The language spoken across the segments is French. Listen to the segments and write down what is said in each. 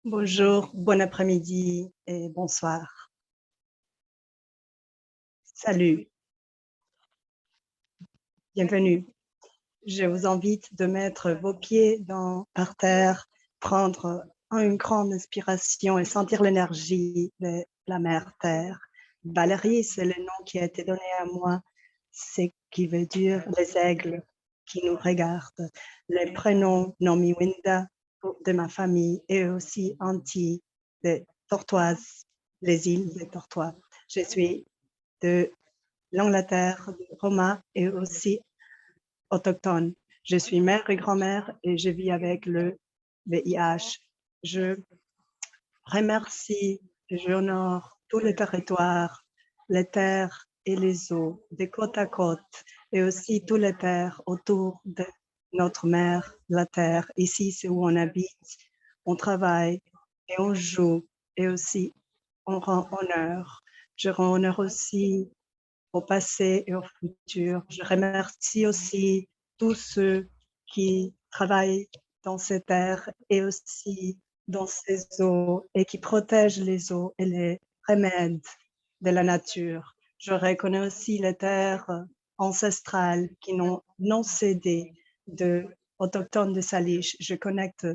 Bonjour, bon après-midi et bonsoir. Salut, bienvenue. Je vous invite de mettre vos pieds par terre, prendre une grande inspiration et sentir l'énergie de la mère Terre. Valérie, c'est le nom qui a été donné à moi, c'est qui veut dire les aigles qui nous regardent. Le prénom Nomiwinda de ma famille et aussi Anti des Tortoises, les îles des Tortoises. Je suis de l'Angleterre, de Roma et aussi autochtone. Je suis mère et grand-mère et je vis avec le VIH. Je remercie et j'honore tous les territoires, les terres et les eaux, des côte à côte, et aussi tous les terres autour de notre mère, la terre. Ici, c'est où on habite, on travaille et on joue, et aussi on rend honneur. Je rends honneur aussi au passé et au futur. Je remercie aussi tous ceux qui travaillent dans ces terres et aussi dans ces eaux et qui protègent les eaux et les remèdes de la nature. Je reconnais aussi les terres ancestrales qui n'ont non cédé de autochtones de Salish. Je connecte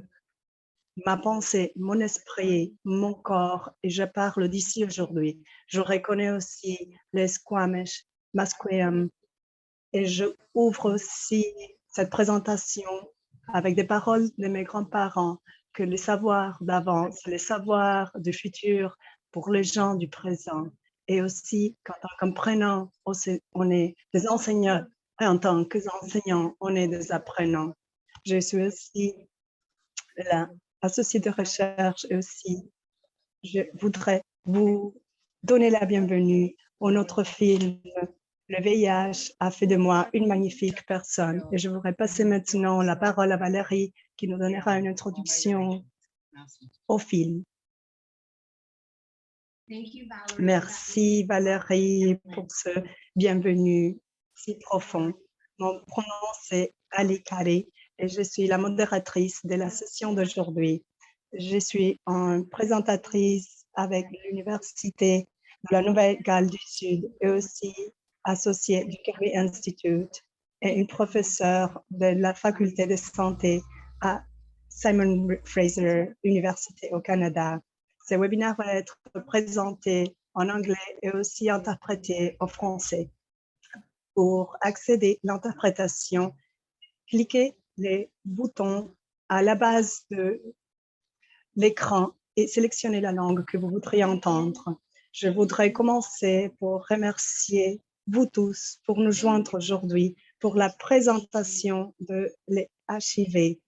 ma pensée, mon esprit, mon corps, et je parle d'ici aujourd'hui. Je reconnais aussi les Squamish, Musqueam, et je ouvre aussi cette présentation avec des paroles de mes grands-parents, que les savoirs d'avant, c'est les savoirs du futur pour les gens du présent. Et aussi, quand en comprenant, on est des enseignants, et en tant qu'enseignants, on est des apprenants. Je suis aussi là, associé de recherche et aussi, je voudrais vous donner la bienvenue au notre film. Le VIH a fait de moi une magnifique personne et je voudrais passer maintenant la parole à Valérie qui nous donnera une introduction au film. Merci Valérie pour ce bienvenue si profond. Mon prénom c'est Ali Kari et je suis la modératrice de la session d'aujourd'hui. Je suis une présentatrice avec l'Université de la Nouvelle-Galles du Sud et aussi associée du Carey Institute et une professeure de la faculté de santé à Simon Fraser Université au Canada. Ce webinaire va être présenté en anglais et aussi interprété en français. Pour accéder à l'interprétation, cliquez les boutons à la base de l'écran et sélectionnez la langue que vous voudriez entendre. Je voudrais commencer pour remercier vous tous pour nous joindre aujourd'hui pour la présentation de l'HIV.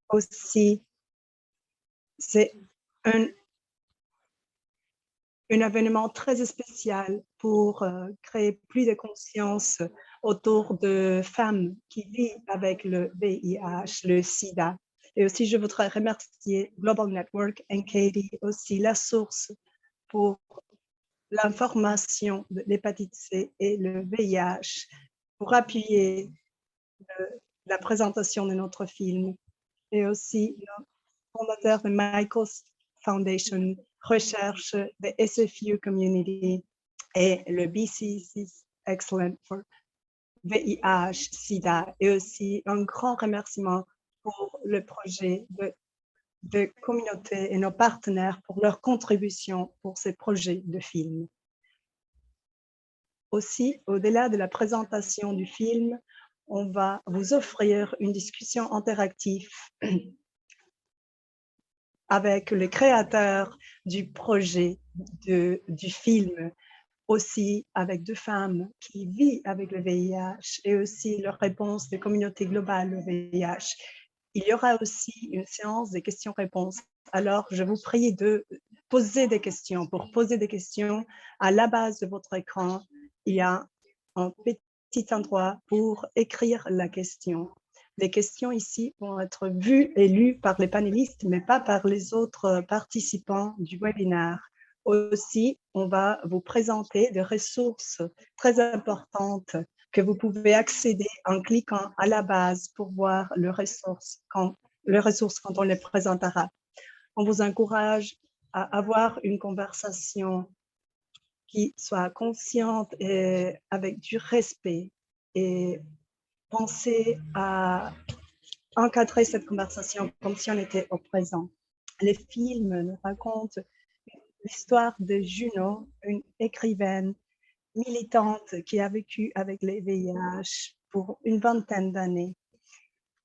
Aussi, c'est un événement très spécial pour créer plus de conscience autour de femmes qui vivent avec le VIH, le sida. Et aussi, je voudrais remercier Global Network, NKD, aussi la source pour l'information de l'hépatite C et le VIH pour appuyer la présentation de notre film. Et aussi, le fondateur de Michael's Foundation, recherche de SFU Community et le BCC Excellent for VIH, SIDA, et aussi un grand remerciement pour le projet de communauté et nos partenaires pour leur contribution pour ces projets de film. Aussi, au-delà de la présentation du film, on va vous offrir une discussion interactive avec les créateurs du projet du film, aussi avec deux femmes qui vivent avec le VIH et aussi leur réponse des communautés globales au VIH. Il y aura aussi une séance de questions-réponses. Alors, je vous prie de poser des questions. Pour poser des questions, à la base de votre écran, il y a un petit endroit pour écrire la question. Les questions ici vont être vues et lues par les panélistes, mais pas par les autres participants du webinaire. Aussi, on va vous présenter des ressources très importantes que vous pouvez accéder en cliquant à la base pour voir les ressources quand on les présentera. On vous encourage à avoir une conversation qui soit consciente et avec du respect, et penser à encadrer cette conversation comme si on était au présent. Les films nous racontent l'histoire de Juno, une écrivaine militante qui a vécu avec les VIH pour une vingtaine d'années.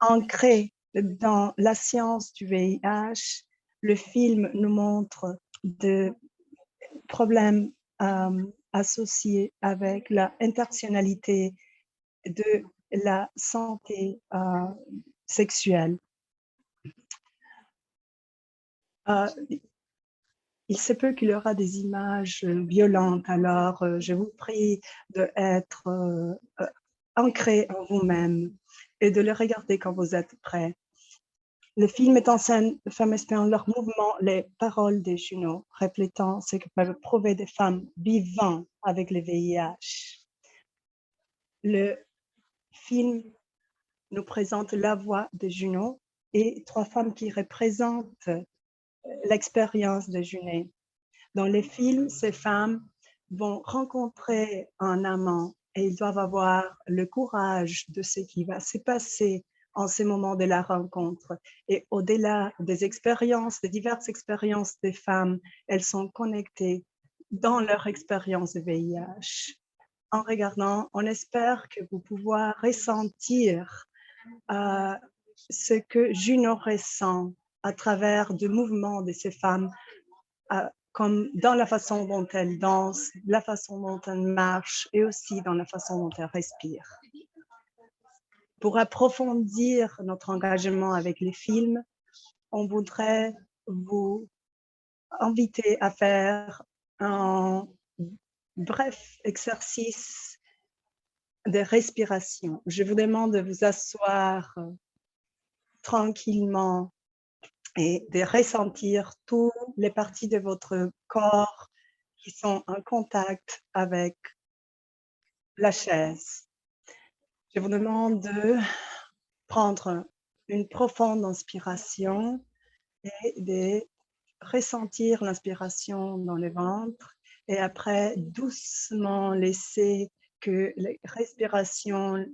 Ancrée dans la science du VIH, le film nous montre des problèmes associés avec l'intersectionnalité de la santé sexuelle. Il se peut qu'il y aura des images violentes, alors je vous prie d'être ancré en vous-même et de le regarder quand vous êtes prêts. Le film met en scène les femmes espiant leurs mouvements, les paroles de Juno, reflétant ce que peuvent prouver des femmes vivant avec le VIH. Le film nous présente la voix de Juno et 3 femmes qui représentent l'expérience de Juno. Dans les films, ces femmes vont rencontrer un amant et ils doivent avoir le courage de ce qui va se passer en ce moment de la rencontre. Et au-delà des expériences, des diverses expériences des femmes, elles sont connectées dans leur expérience de VIH. En regardant, on espère que vous pouvez ressentir ce que Juno ressent à travers le mouvement de ces femmes, comme dans la façon dont elles dansent, la façon dont elles marchent et aussi dans la façon dont elles respirent. Pour approfondir notre engagement avec les films, on voudrait vous inviter à faire un bref exercice de respiration. Je vous demande de vous asseoir tranquillement et de ressentir toutes les parties de votre corps qui sont en contact avec la chaise. Je vous demande de prendre une profonde inspiration et de ressentir l'inspiration dans le ventre et après doucement laisser que la respiration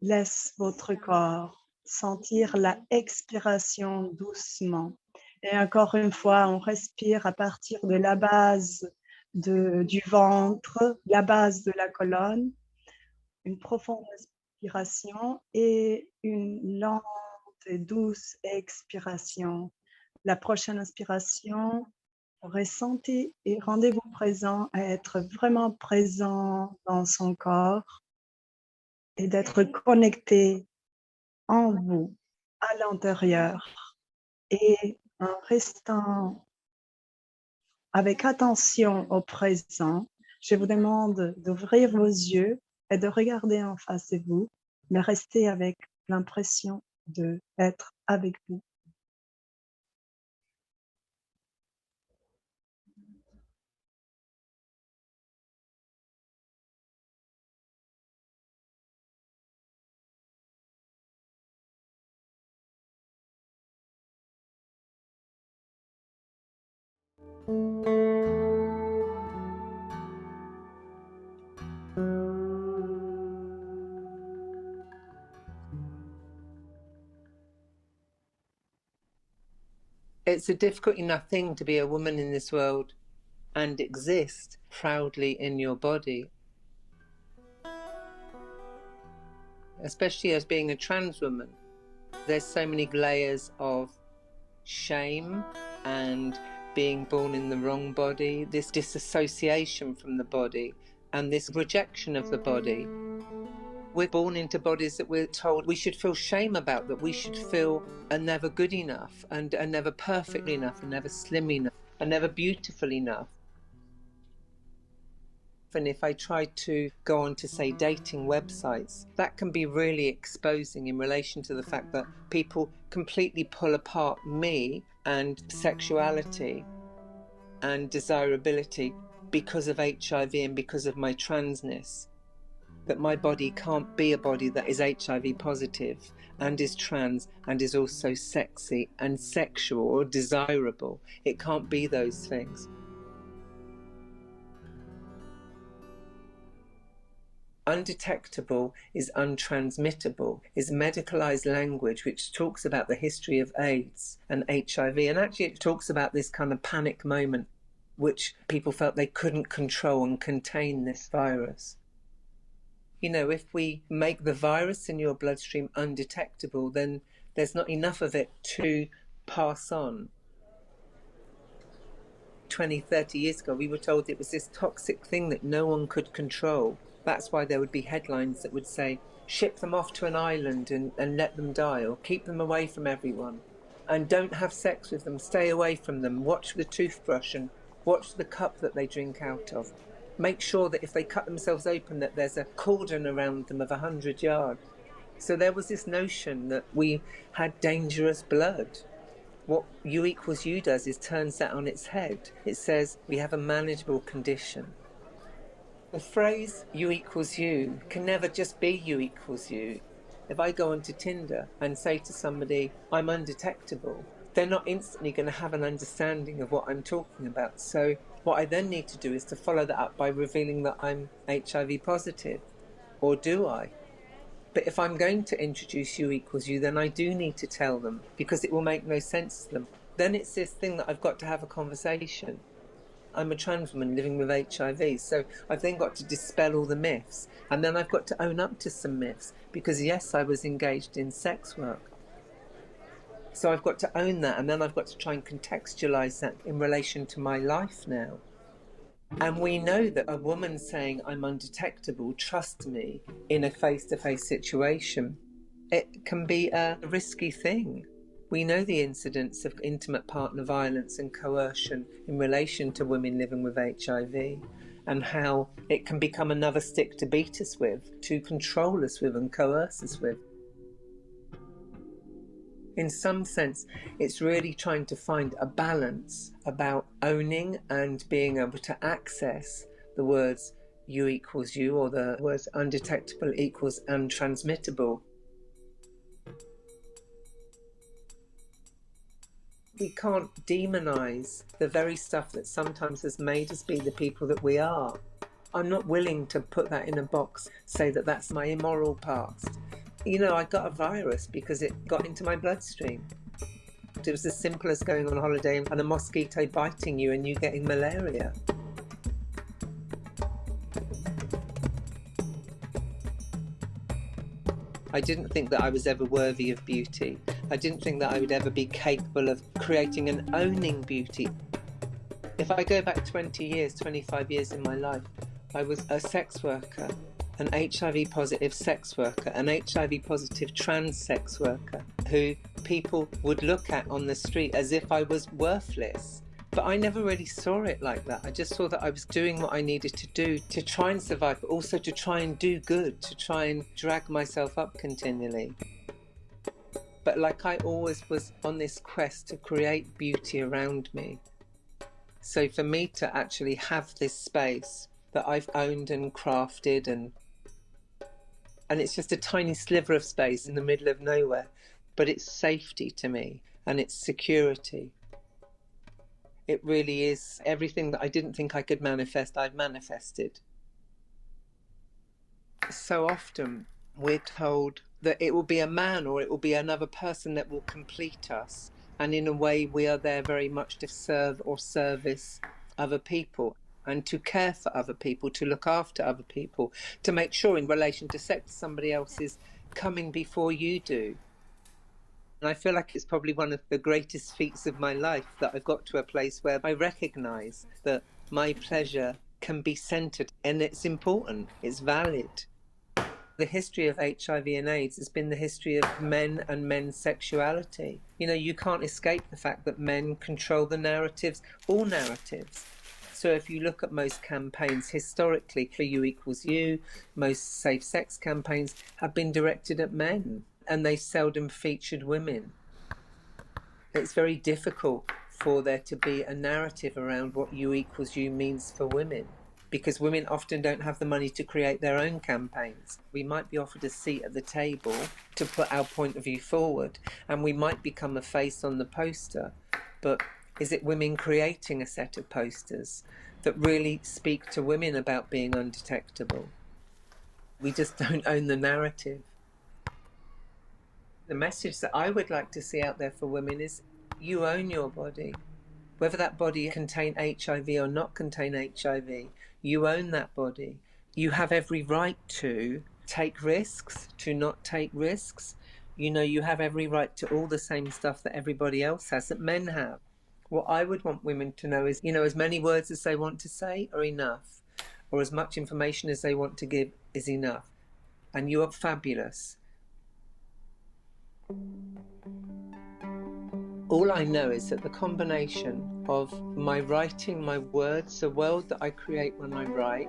laisse votre corps sentir la expiration doucement. Et encore une fois, on respire à partir de la base du ventre, la base de la colonne, une profonde inspiration et une lente et douce expiration. La prochaine inspiration, ressentez et rendez-vous présent à être vraiment présent dans son corps et d'être connecté en vous, à l'intérieur. Et en restant avec attention au présent, je vous demande d'ouvrir vos yeux et de regarder en face de vous, mais restez avec l'impression d'être avec vous. It's a difficult enough thing to be a woman in this world and exist proudly in your body. Especially as being a trans woman, there's so many layers of shame and being born in the wrong body, this disassociation from the body and this rejection of the body. We're born into bodies that we're told we should feel shame about, that we should feel are never good enough and are never perfectly enough and never slim enough and never beautiful enough. And if I try to go on to, say, dating websites, that can be really exposing in relation to the fact that people completely pull apart me and sexuality and desirability because of HIV and because of my transness. that my body can't be a body that is HIV positive and is trans and is also sexy and sexual or desirable. It can't be those things. Undetectable is untransmittable, is medicalized language which talks about the history of AIDS and HIV. And actually it talks about this kind of panic moment which people felt they couldn't control and contain this virus. You know, if we make the virus in your bloodstream undetectable, then there's not enough of it to pass on. 20, 30 years ago, we were told it was this toxic thing that no one could control. That's why there would be headlines that would say, ship them off to an island and let them die, or keep them away from everyone. And don't have sex with them, stay away from them, watch the toothbrush and watch the cup that they drink out of. Make sure that if they cut themselves open that there's a cordon around them of 100 yards. So there was this notion that we had dangerous blood. What U equals U does is turns that on its head. It says we have a manageable condition. The phrase U equals U can never just be U equals U. If I go onto Tinder and say to somebody, I'm undetectable, they're not instantly going to have an understanding of what I'm talking about. So what I then need to do is to follow that up by revealing that I'm HIV positive. Or do I? But if I'm going to introduce U equals U, then I do need to tell them, because it will make no sense to them. Then it's this thing that I've got to have a conversation. I'm a trans woman living with HIV, so I've then got to dispel all the myths. And then I've got to own up to some myths, because yes, I was engaged in sex work. So I've got to own that, and then I've got to try and contextualize that in relation to my life now. And we know that a woman saying, I'm undetectable, trust me, in a face-to-face situation, it can be a risky thing. We know the incidence of intimate partner violence and coercion in relation to women living with HIV, and how it can become another stick to beat us with, to control us with and coerce us with. In some sense, it's really trying to find a balance about owning and being able to access the words U equals U, or the words undetectable equals untransmittable. We can't demonize the very stuff that sometimes has made us be the people that we are. I'm not willing to put that in a box, say that that's my immoral past. You know, I got a virus because it got into my bloodstream. It was as simple as going on holiday and a mosquito biting you and you getting malaria. I didn't think that I was ever worthy of beauty. I didn't think that I would ever be capable of creating and owning beauty. If I go back 20 years, 25 years in my life, I was a sex worker, an HIV positive sex worker, an HIV positive trans sex worker, who people would look at on the street as if I was worthless. But I never really saw it like that. I just saw that I was doing what I needed to do to try and survive, but also to try and do good, to try and drag myself up continually. But like I always was on this quest to create beauty around me. So for me to actually have this space that I've owned and crafted, and it's just a tiny sliver of space in the middle of nowhere, but it's safety to me and it's security. It really is everything that I didn't think I could manifest, I've manifested. So often we're told that it will be a man or it will be another person that will complete us. And in a way, we are there very much to serve or service other people and to care for other people, to look after other people, to make sure in relation to sex somebody else is coming before you do. And I feel like it's probably one of the greatest feats of my life that I've got to a place where I recognise that my pleasure can be centred and it's important, it's valid. The history of HIV and AIDS has been the history of men and men's sexuality. You know, you can't escape the fact that men control the narratives, all narratives. So if you look at most campaigns historically for U equals U, most safe sex campaigns have been directed at men, and they seldom featured women. It's very difficult for there to be a narrative around what U equals U means for women. because women often don't have the money to create their own campaigns. We might be offered a seat at the table to put our point of view forward, and we might become a face on the poster, but is it women creating a set of posters that really speak to women about being undetectable? We just don't own the narrative. The message that I would like to see out there for women is you own your body. Whether that body contain HIV or not contain HIV, you own that body. You have every right to take risks, to not take risks. You know, you have every right to all the same stuff that everybody else has, that men have. What I would want women to know is, you know, as many words as they want to say are enough, or as much information as they want to give is enough. And you are fabulous. All I know is that the combination of my writing, my words, the world that I create when I write,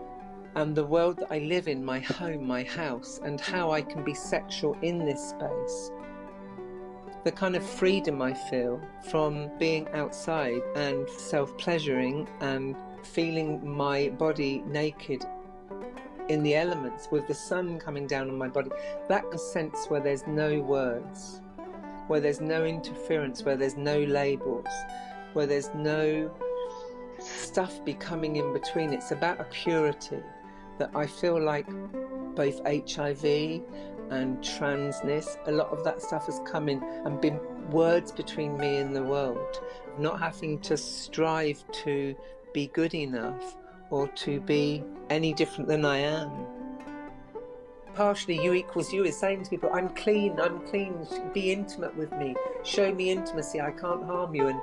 and the world that I live in, my home, my house, and how I can be sexual in this space, the kind of freedom I feel from being outside and self-pleasuring and feeling my body naked in the elements with the sun coming down on my body, that sense where there's no words, where there's no interference, where there's no labels, where there's no stuff becoming in between. It's about a purity that I feel like both HIV and transness, a lot of that stuff has come in and been words between me and the world. Not having to strive to be good enough or to be any different than I am. Partially you equals you is saying to people, I'm clean, be intimate with me, show me intimacy, I can't harm you.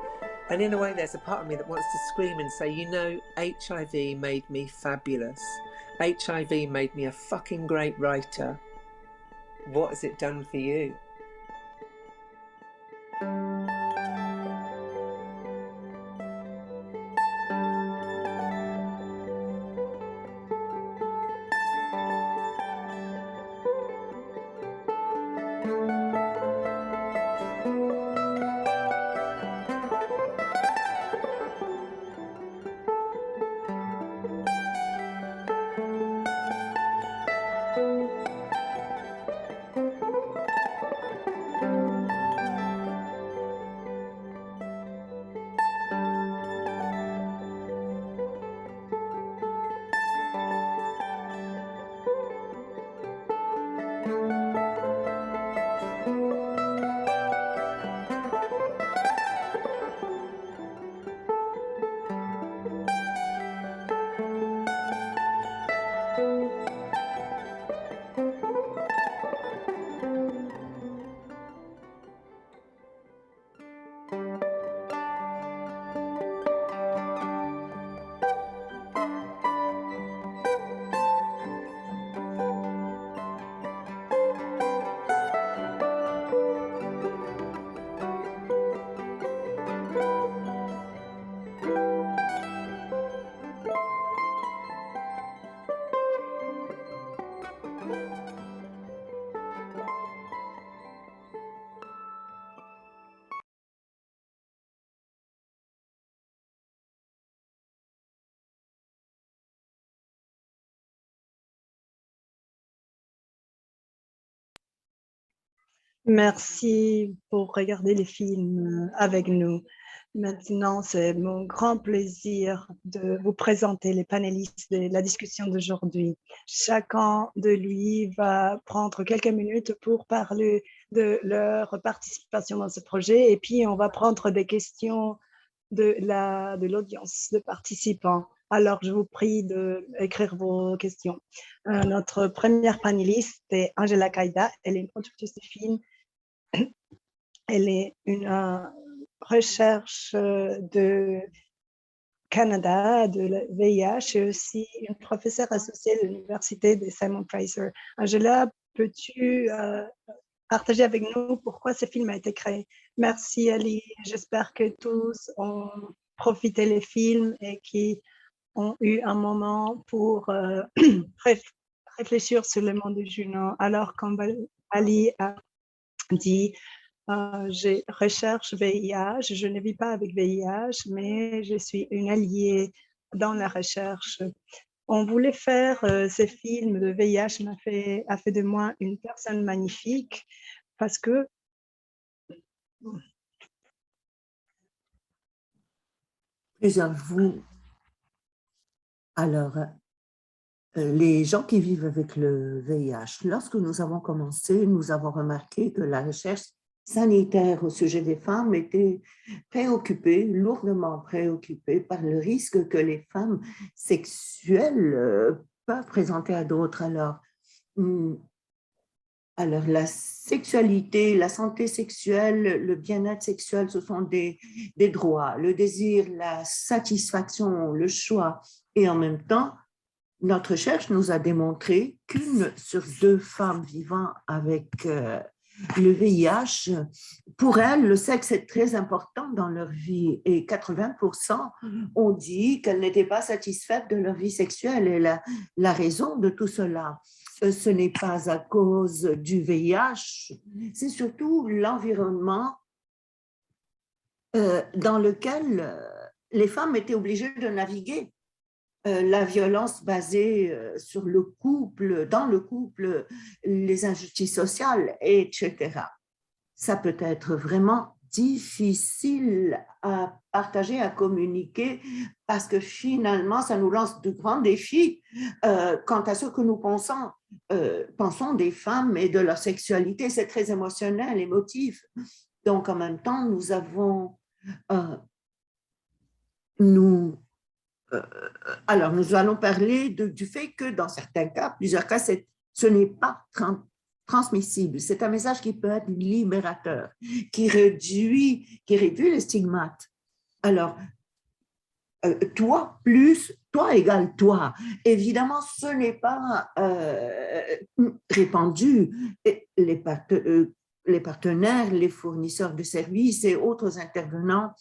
And in a way there's a part of me that wants to scream and say, you know, HIV made me fabulous. HIV made me a fucking great writer. What has it done for you? Merci pour regarder les films avec nous. Maintenant, c'est mon grand plaisir de vous présenter les panélistes de la discussion d'aujourd'hui. Chacun de lui va prendre quelques minutes pour parler de leur participation dans ce projet et puis on va prendre des questions de l'audience, de participants. Alors, je vous prie d'écrire vos questions. Notre première panéliste est Angela Kaida. Elle est une productrice de films. Elle est une recherche de Canada, de la VIH, et aussi une professeure associée de l'Université de Simon Fraser. Angela, peux-tu partager avec nous pourquoi ce film a été créé? Merci Ali, j'espère que tous ont profité des films et qui ont eu un moment pour réfléchir sur le monde du Juno. Alors, comme Ali a dit, je recherche VIH, je ne vis pas avec VIH, mais je suis une alliée dans la recherche On voulait faire ce film, le VIH a fait de moi une personne magnifique parce que Plusieurs de vous, alors, les gens qui vivent avec le VIH, lorsque nous avons commencé, nous avons remarqué que la recherche sanitaire au sujet des femmes était préoccupée, lourdement préoccupée par le risque que les femmes sexuelles peuvent présenter à d'autres. Alors, la sexualité, la santé sexuelle, le bien-être sexuel, ce sont des droits, le désir, la satisfaction, le choix. Et en même temps, notre recherche nous a démontré qu'une sur deux femmes vivant avec le VIH, pour elles, le sexe est très important dans leur vie et 80% ont dit qu'elles n'étaient pas satisfaites de leur vie sexuelle. Et la raison de tout cela, ce n'est pas à cause du VIH, c'est surtout l'environnement dans lequel les femmes étaient obligées de naviguer. La violence basée sur le couple, dans le couple, les injustices sociales, etc. Ça peut être vraiment difficile à partager, à communiquer, parce que finalement, ça nous lance de grands défis quant à ce que nous pensons des femmes et de leur sexualité. C'est très émotionnel, émotif. Donc, en même temps, nous avons... alors, nous allons parler du fait que dans certains cas, plusieurs cas, ce n'est pas transmissible. C'est un message qui peut être libérateur, qui réduit les stigmates. Alors, toi égale toi. Évidemment, ce n'est pas répandu. Et les partenaires, les fournisseurs de services et autres intervenants,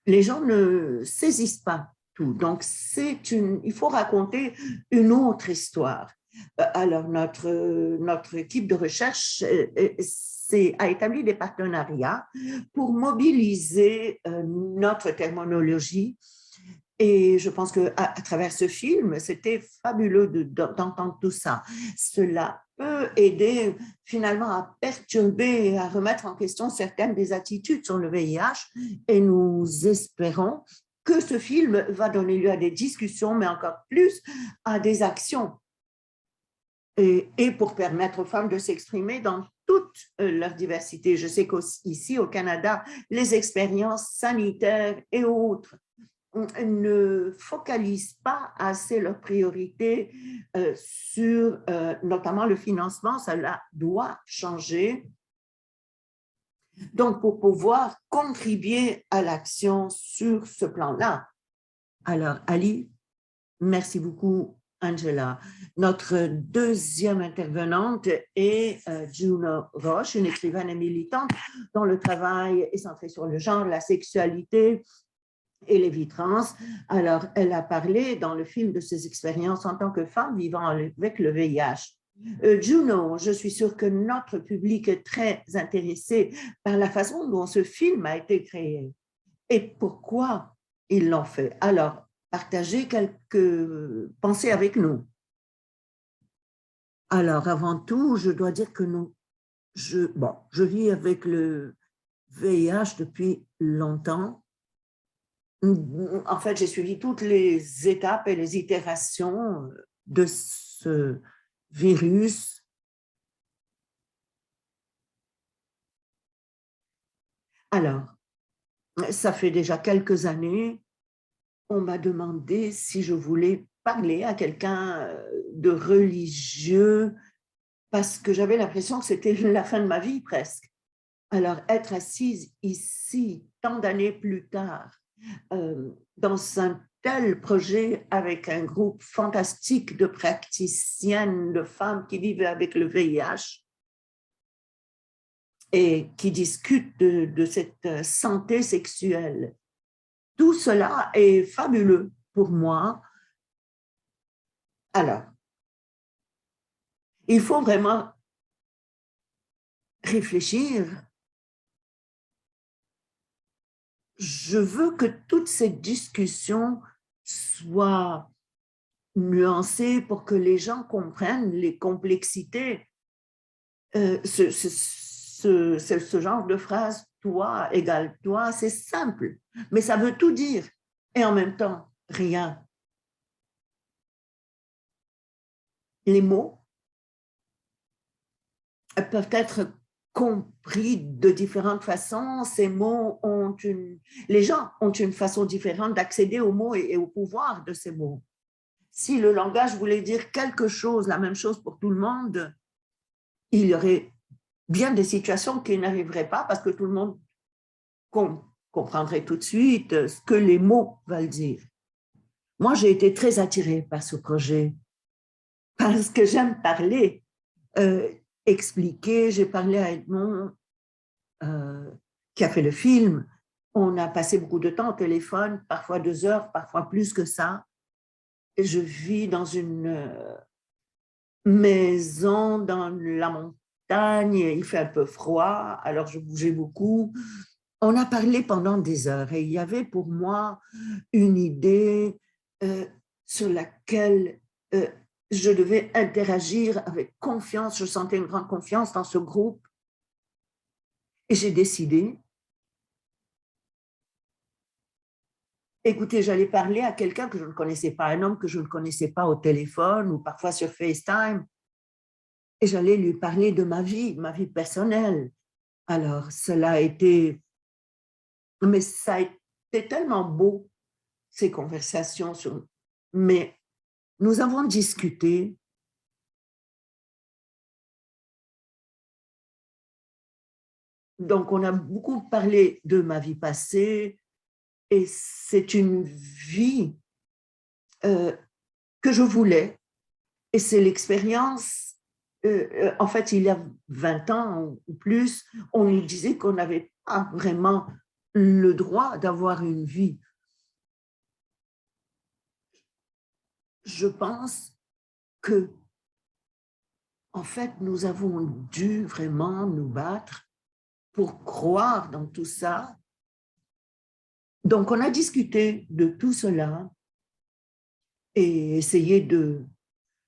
les gens ne saisissent pas tout. Donc, il faut raconter une autre histoire. Alors, notre équipe de recherche a établi des partenariats pour mobiliser notre terminologie. Et je pense qu'à travers ce film, c'était fabuleux d'entendre tout ça. Cela peut aider finalement à perturber et à remettre en question certaines des attitudes sur le VIH. Et nous espérons que ce film va donner lieu à des discussions, mais encore plus à des actions. Et pour permettre aux femmes de s'exprimer dans toute leur diversité. Je sais qu'ici, au Canada, les expériences sanitaires et autres ne focalisent pas assez leur priorité sur notamment le financement. Cela doit changer. Donc, pour pouvoir contribuer à l'action sur ce plan-là. Alors, Ali, merci beaucoup, Angela. Notre deuxième intervenante est Juno Roche, une écrivaine et militante dont le travail est centré sur le genre, la sexualité et les vies trans. Alors, elle a parlé dans le film de ses expériences en tant que femme vivant avec le VIH. Juno, je suis sûre que notre public est très intéressé par la façon dont ce film a été créé et pourquoi ils l'ont fait. Alors, partagez quelques pensées avec nous. Alors, avant tout, je dois dire que je vis avec le VIH depuis longtemps. En fait, j'ai suivi toutes les étapes et les itérations de ce virus. Alors, ça fait déjà quelques années, on m'a demandé si je voulais parler à quelqu'un de religieux parce que j'avais l'impression que c'était la fin de ma vie presque. Alors, être assise ici, tant d'années plus tard, dans un tel projet avec un groupe fantastique de praticiennes, de femmes qui vivent avec le VIH et qui discutent de cette santé sexuelle. Tout cela est fabuleux pour moi. Alors, il faut vraiment réfléchir. Je veux que toute cette discussion soit nuancé pour que les gens comprennent les complexités. Ce genre de phrase, toi égale toi, c'est simple, mais ça veut tout dire et en même temps, rien. Les mots peuvent être compris de différentes façons. Ces mots ont les gens ont une façon différente d'accéder aux mots et au pouvoir de ces mots. Si le langage voulait dire quelque chose, la même chose pour tout le monde, il y aurait bien des situations qui n'arriveraient pas parce que tout le monde comprendrait tout de suite ce que les mots veulent dire. Moi, j'ai été très attirée par ce projet parce que j'aime parler, expliquer. J'ai parlé à Edmond, qui a fait le film. On a passé beaucoup de temps au téléphone, parfois 2 heures, parfois plus que ça. Et je vis dans une maison dans la montagne, il fait un peu froid, alors je bougeais beaucoup. On a parlé pendant des heures et il y avait pour moi une idée sur laquelle je devais interagir avec confiance. Je sentais une grande confiance dans ce groupe et j'ai décidé, écoutez, j'allais parler à quelqu'un que je ne connaissais pas, un homme que je ne connaissais pas au téléphone ou parfois sur FaceTime, et j'allais lui parler de ma vie personnelle. Alors, cela a été, mais ça a été tellement beau, ces conversations, mais nous avons discuté. Donc, on a beaucoup parlé de ma vie passée et c'est une vie que je voulais et c'est l'expérience. En fait, il y a 20 ans ou plus, on nous disait qu'on n'avait pas vraiment le droit d'avoir une vie. Je pense que, en fait, nous avons dû vraiment nous battre pour croire dans tout ça. Donc, on a discuté de tout cela et essayé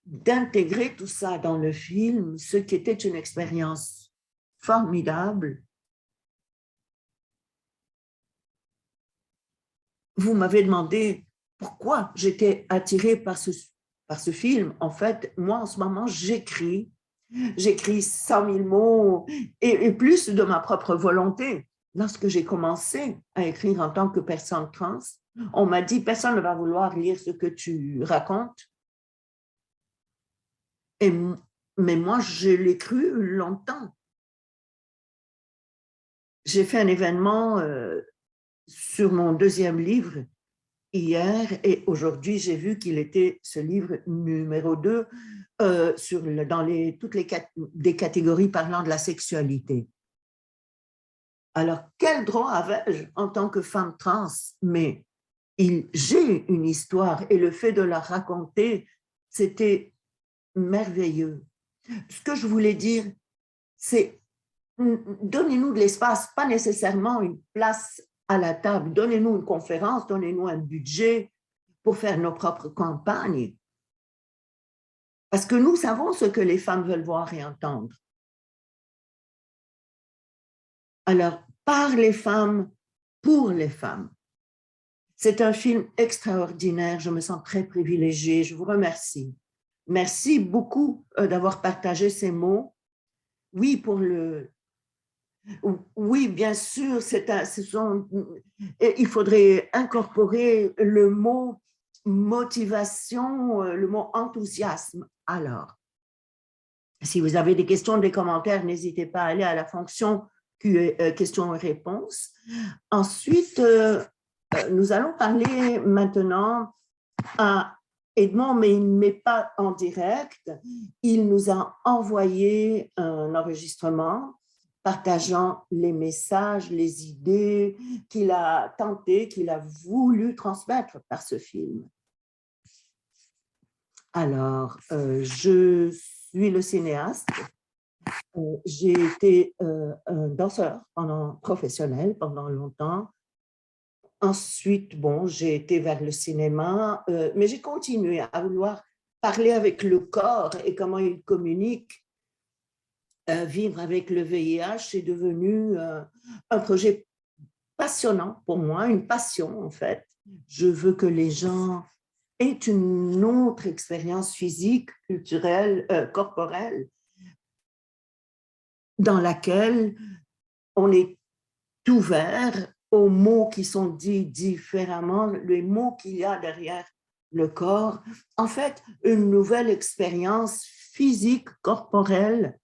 d'intégrer tout ça dans le film, ce qui était une expérience formidable. Vous m'avez demandé pourquoi j'étais attirée par ce film. En fait, moi, en ce moment, j'écris 100 000 mots et plus de ma propre volonté. Lorsque j'ai commencé à écrire en tant que personne trans, on m'a dit, personne ne va vouloir lire ce que tu racontes. Mais moi, je l'ai cru longtemps. J'ai fait un événement sur mon 2e livre hier et aujourd'hui, j'ai vu qu'il était ce livre numéro 2 dans toutes des catégories parlant de la sexualité. Alors, quel droit avais-je en tant que femme trans? Mais j'ai une histoire et le fait de la raconter, c'était merveilleux. Ce que je voulais dire, c'est donnez-nous de l'espace, pas nécessairement une place à la table. Donnez-nous une conférence, donnez-nous un budget pour faire nos propres campagnes. Parce que nous savons ce que les femmes veulent voir et entendre. Alors, par les femmes, pour les femmes. C'est un film extraordinaire. Je me sens très privilégiée. Je vous remercie. Merci beaucoup d'avoir partagé ces mots. Oui, oui, bien sûr, il faudrait incorporer le mot motivation, le mot enthousiasme. Alors, si vous avez des questions, des commentaires, n'hésitez pas à aller à la fonction questions et réponses. Ensuite, nous allons parler maintenant à Edmond, mais il ne met pas en direct. Il nous a envoyé un enregistrement partageant les messages, les idées qu'il a tenté, qu'il a voulu transmettre par ce film. Alors, je suis le cinéaste. J'ai été un danseur professionnel pendant longtemps. ensuite, bon, j'ai été vers le cinéma, mais j'ai continué à vouloir parler avec le corps et comment il communique. Vivre avec le VIH est devenu un projet passionnant pour moi, une passion en fait. Je veux que les gens aient une autre expérience physique, culturelle, corporelle, dans laquelle on est ouvert aux mots qui sont dits différemment, les mots qu'il y a derrière le corps. En fait, une nouvelle expérience physique, corporelle,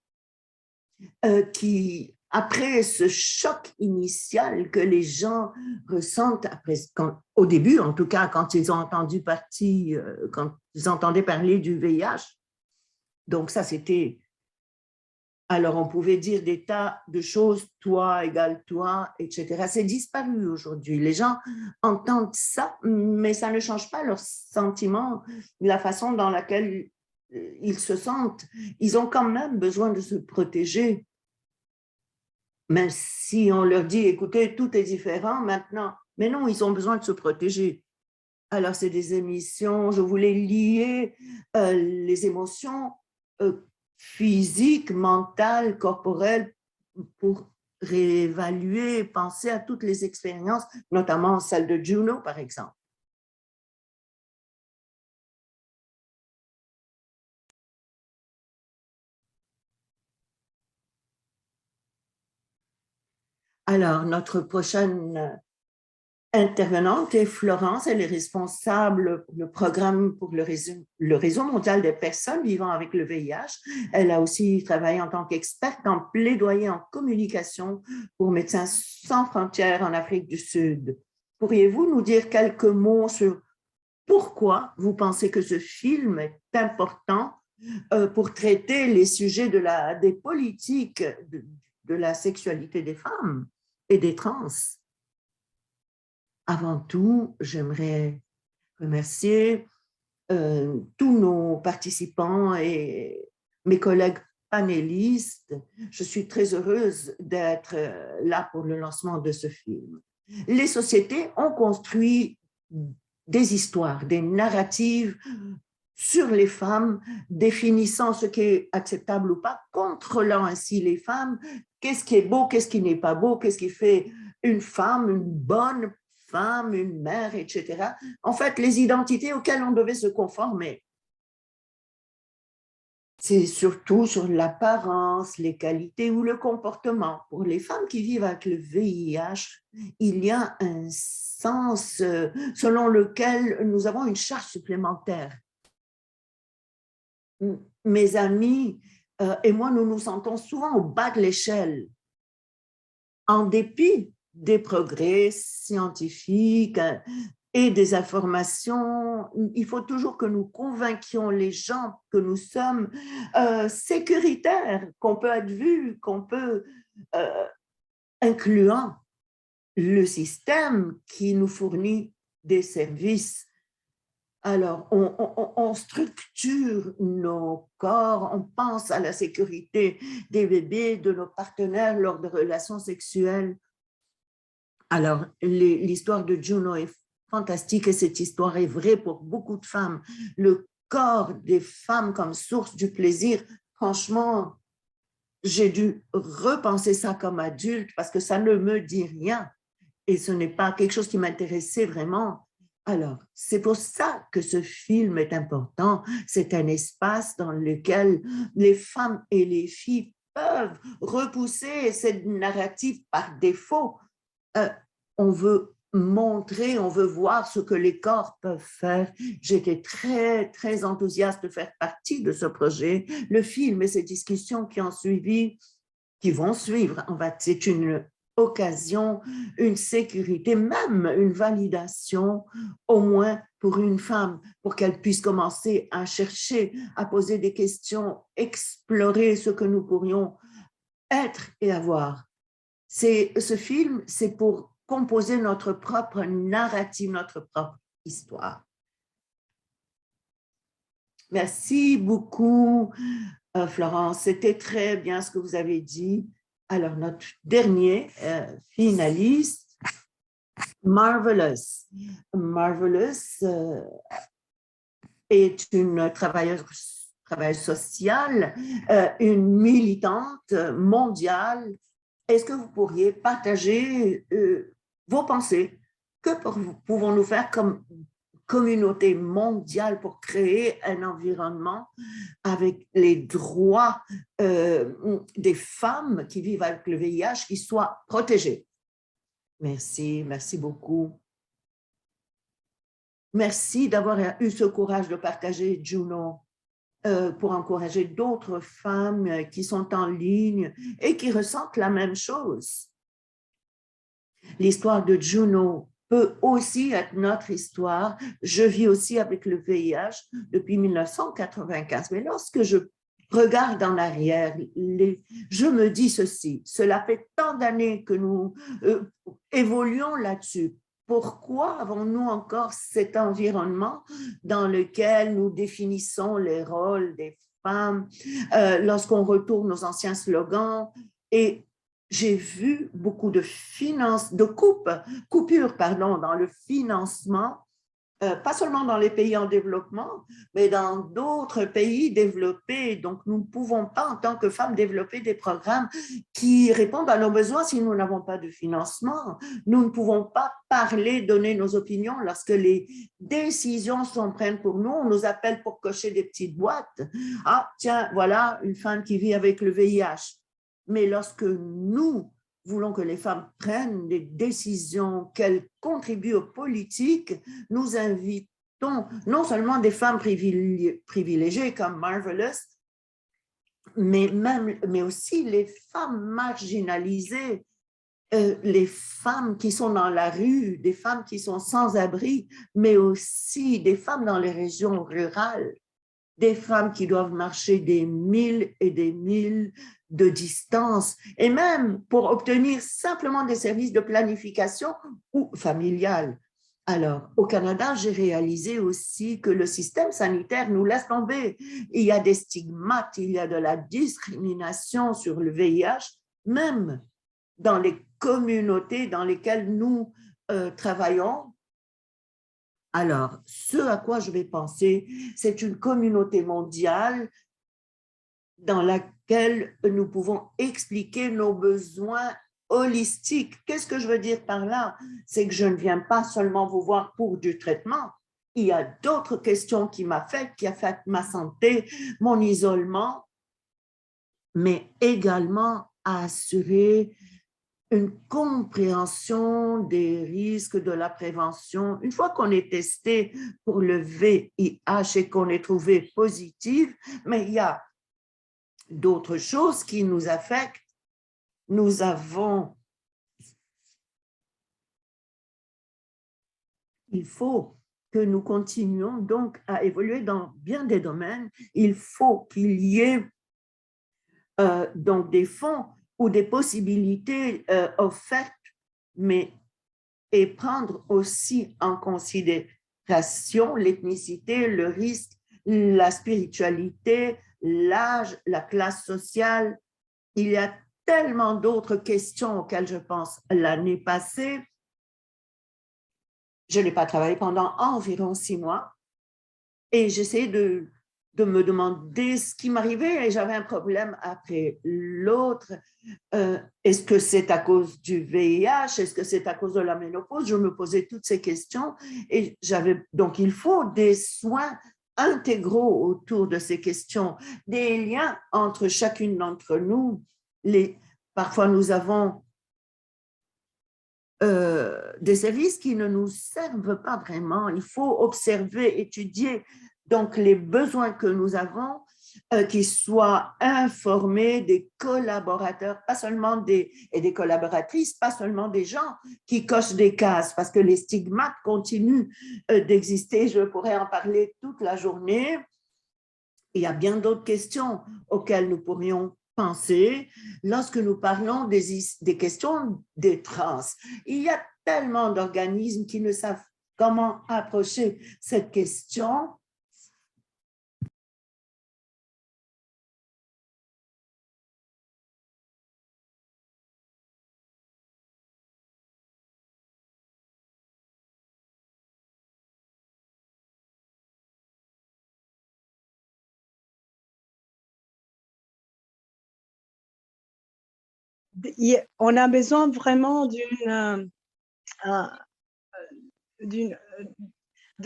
qui, après ce choc initial que les gens ressentent, au début en tout cas, quand ils ont quand ils entendaient parler du VIH, donc ça c'était, alors on pouvait dire des tas de choses, toi égale toi, etc. C'est disparu aujourd'hui. Les gens entendent ça, mais ça ne change pas leurs sentiments, la façon dans laquelle ils se sentent. Ils ont quand même besoin de se protéger. Mais si on leur dit, écoutez, tout est différent maintenant, mais non, ils ont besoin de se protéger. Alors, c'est des émissions, je voulais lier les émotions physiques, mentales, corporelles, pour réévaluer, penser à toutes les expériences, notamment celle de Juno, par exemple. Alors, notre prochaine intervenante est Florence. Elle est responsable pour le programme pour le réseau mondial des personnes vivant avec le VIH. Elle a aussi travaillé en tant qu'experte en plaidoyer en communication pour Médecins sans frontières en Afrique du Sud. Pourriez-vous nous dire quelques mots sur pourquoi vous pensez que ce film est important pour traiter les sujets des politiques de la sexualité des femmes et des trans? Avant tout, j'aimerais remercier tous nos participants et mes collègues panélistes. Je suis très heureuse d'être là pour le lancement de ce film. Les sociétés ont construit des histoires, des narratives sur les femmes, définissant ce qui est acceptable ou pas, contrôlant ainsi les femmes, qu'est-ce qui est beau, qu'est-ce qui n'est pas beau, qu'est-ce qui fait une femme, une bonne femme, une mère, etc. En fait, les identités auxquelles on devait se conformer. C'est surtout sur l'apparence, les qualités ou le comportement. Pour les femmes qui vivent avec le VIH, il y a un sens selon lequel nous avons une charge supplémentaire. Mes amis et moi, nous nous sentons souvent au bas de l'échelle, en dépit des progrès scientifiques et des informations. Il faut toujours que nous convainquions les gens que nous sommes sécuritaires, qu'on peut être vus, qu'on peut, incluant le système qui nous fournit des services. Alors, on structure nos corps, on pense à la sécurité des bébés, de nos partenaires lors de relations sexuelles. Alors, l'histoire de Juno est fantastique et cette histoire est vraie pour beaucoup de femmes. Le corps des femmes comme source du plaisir, franchement, j'ai dû repenser ça comme adulte parce que ça ne me dit rien et ce n'est pas quelque chose qui m'intéressait vraiment. Alors, c'est pour ça que ce film est important. C'est un espace dans lequel les femmes et les filles peuvent repousser cette narrative par défaut. On veut montrer, on veut voir ce que les corps peuvent faire. J'étais très, très enthousiaste de faire partie de ce projet. Le film et ces discussions qui vont suivre, en fait, c'est une occasion, une sécurité, même une validation, au moins pour une femme, pour qu'elle puisse commencer à chercher, à poser des questions, explorer ce que nous pourrions être et avoir. Ce film, c'est pour composer notre propre narrative, notre propre histoire. Merci beaucoup, Florence. C'était très bien ce que vous avez dit. Alors, notre dernier finaliste Marvelous. Marvelous est une travailleuse sociale, une militante mondiale. Est-ce que vous pourriez partager vos pensées? Que pouvons-nous faire comme communauté mondiale pour créer un environnement avec les droits des femmes qui vivent avec le VIH qui soient protégés? Merci, merci beaucoup. Merci d'avoir eu ce courage de partager, Juno, pour encourager d'autres femmes qui sont en ligne et qui ressentent la même chose. L'histoire de Juno peut aussi être notre histoire. Je vis aussi avec le VIH depuis 1995. Mais lorsque je regarde en arrière, je me dis ceci, cela fait tant d'années que nous évoluons là-dessus. Pourquoi avons-nous encore cet environnement dans lequel nous définissons les rôles des femmes lorsqu'on retourne aux anciens slogans? Et j'ai vu beaucoup de coupures dans le financement, pas seulement dans les pays en développement, mais dans d'autres pays développés. Donc, nous ne pouvons pas, en tant que femmes, développer des programmes qui répondent à nos besoins si nous n'avons pas de financement. Nous ne pouvons pas parler, donner nos opinions lorsque les décisions sont prises pour nous. On nous appelle pour cocher des petites boîtes. Ah, tiens, voilà une femme qui vit avec le VIH. Mais lorsque nous voulons que les femmes prennent des décisions, qu'elles contribuent aux politiques, nous invitons non seulement des femmes privilégiées comme Marvelous, mais aussi les femmes marginalisées, les femmes qui sont dans la rue, des femmes qui sont sans abri, mais aussi des femmes dans les régions rurales, des femmes qui doivent marcher des milles et des milles de distance, et même pour obtenir simplement des services de planification ou familiale. Alors, au Canada, j'ai réalisé aussi que le système sanitaire nous laisse tomber. Il y a des stigmates, il y a de la discrimination sur le VIH, même dans les communautés dans lesquelles nous travaillons. Alors, ce à quoi je vais penser, c'est une communauté mondiale dans laquelle nous pouvons expliquer nos besoins holistiques. Qu'est-ce que je veux dire par là? C'est que je ne viens pas seulement vous voir pour du traitement. Il y a d'autres questions qui affectent ma santé, mon isolement, mais également à assurer une compréhension des risques de la prévention. Une fois qu'on est testé pour le VIH et qu'on est trouvé positif, mais il y a d'autres choses qui nous affectent. Il faut que nous continuions donc à évoluer dans bien des domaines. Il faut qu'il y ait donc des fonds ou des possibilités offertes, et prendre aussi en considération l'ethnicité, le risque, la spiritualité, l'âge, la classe sociale. Il y a tellement d'autres questions auxquelles je pense l'année passée. Je n'ai pas travaillé pendant environ 6 mois et j'essayais de me demander ce qui m'arrivait et j'avais un problème après l'autre. Est-ce que c'est à cause du VIH? Est-ce que c'est à cause de la ménopause? Je me posais toutes ces questions et donc il faut des soins intégraux autour de ces questions, des liens entre chacune d'entre nous. Parfois, nous avons des services qui ne nous servent pas vraiment. Il faut observer, étudier donc les besoins que nous avons, qui soient informés des collaborateurs, pas seulement et des collaboratrices, pas seulement des gens qui cochent des cases, parce que les stigmates continuent d'exister. Je pourrais en parler toute la journée. Il y a bien d'autres questions auxquelles nous pourrions penser lorsque nous parlons des questions des trans. Il y a tellement d'organismes qui ne savent comment approcher cette question. on a besoin vraiment de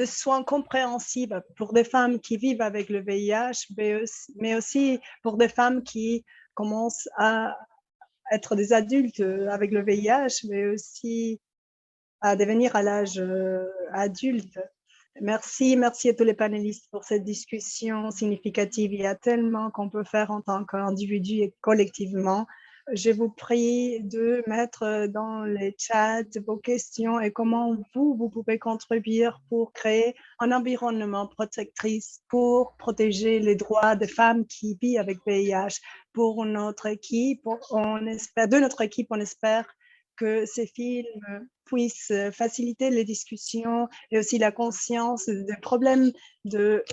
soins compréhensibles pour des femmes qui vivent avec le VIH, mais aussi pour des femmes qui commencent à être des adultes avec le VIH, mais aussi à devenir à l'âge adulte. Merci à tous les panélistes pour cette discussion significative. Il y a tellement qu'on peut faire en tant qu'individu et collectivement. Je vous prie de mettre dans les chats vos questions et comment vous pouvez contribuer pour créer un environnement protectrice pour protéger les droits des femmes qui vivent avec VIH. Pour notre équipe, on espère que ces films puissent faciliter les discussions et aussi la conscience des problèmes de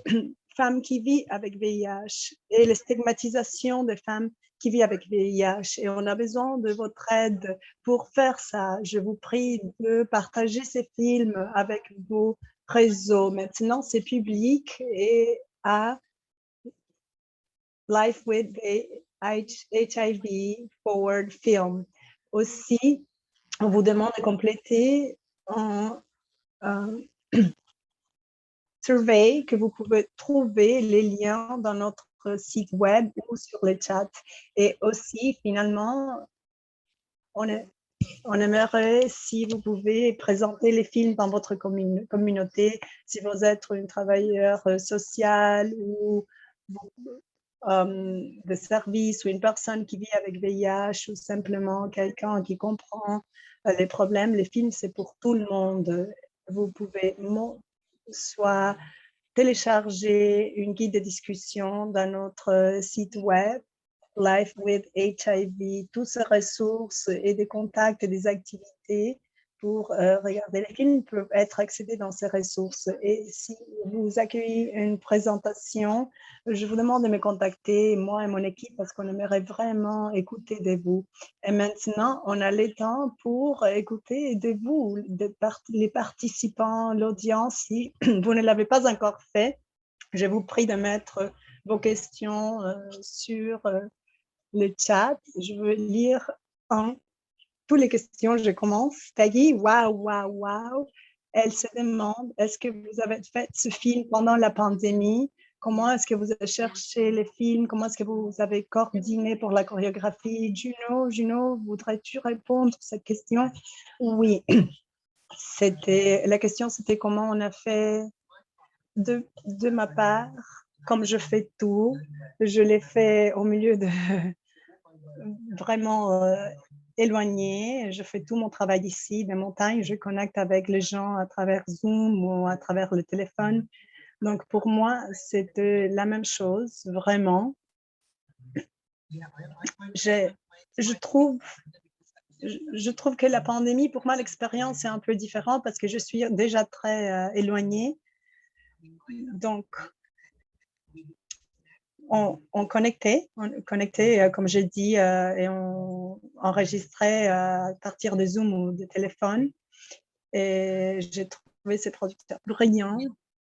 femmes qui vivent avec VIH et les stigmatisations des femmes qui vivent avec VIH. Et on a besoin de votre aide pour faire ça. Je vous prie de partager ces films avec vos réseaux. Maintenant, c'est public et à Life with HIV Forward Film. Aussi, on vous demande de compléter un survey que vous pouvez trouver les liens dans notre site web ou sur le chat. Et aussi, finalement, on aimerait si vous pouvez présenter les films dans votre communauté, si vous êtes un travailleur social ou de service ou une personne qui vit avec VIH ou simplement quelqu'un qui comprend les problèmes. Les films, c'est pour tout le monde. Vous pouvez soit télécharger une guide de discussion dans notre site web, Life with HIV, toutes ces ressources et des contacts et des activités pour regarder les films peuvent être accédés dans ces ressources. Et si vous accueillez une présentation, je vous demande de me contacter, moi et mon équipe, parce qu'on aimerait vraiment écouter de vous. Et maintenant, on a le temps pour écouter de vous, les participants, l'audience. Si vous ne l'avez pas encore fait, je vous prie de mettre vos questions sur le chat. Je veux lire toutes les questions. Je commence. Peggy, waouh. Elle se demande, est-ce que vous avez fait ce film pendant la pandémie? Comment est-ce que vous avez cherché les films? Comment est-ce que vous avez coordonné pour la chorégraphie? Juno, voudrais-tu répondre à cette question? Oui. La question, c'était comment on a fait de ma part, comme je fais tout. Je l'ai fait au milieu de vraiment éloigné. Je fais tout mon travail ici, des montagnes. Je connecte avec les gens à travers Zoom ou à travers le téléphone. Donc, pour moi, c'était la même chose, vraiment. Je trouve que la pandémie, pour moi, l'expérience est un peu différente parce que je suis déjà très éloignée. Donc, on connectait, comme j'ai dit, et on enregistrait à partir de Zoom ou de téléphone. Et j'ai trouvé ces traducteurs brillants,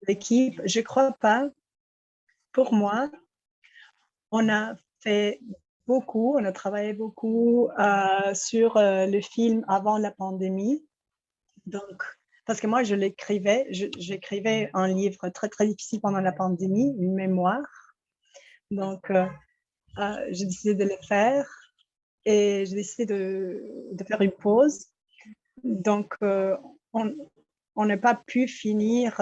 l'équipe. Je ne crois pas, pour moi, on a fait beaucoup, on a travaillé beaucoup sur le film avant la pandémie. Donc, parce que moi, j'écrivais un livre très, très difficile pendant la pandémie, une mémoire. Donc, j'ai décidé de le faire et j'ai décidé de faire une pause. Donc, on n'a pas pu finir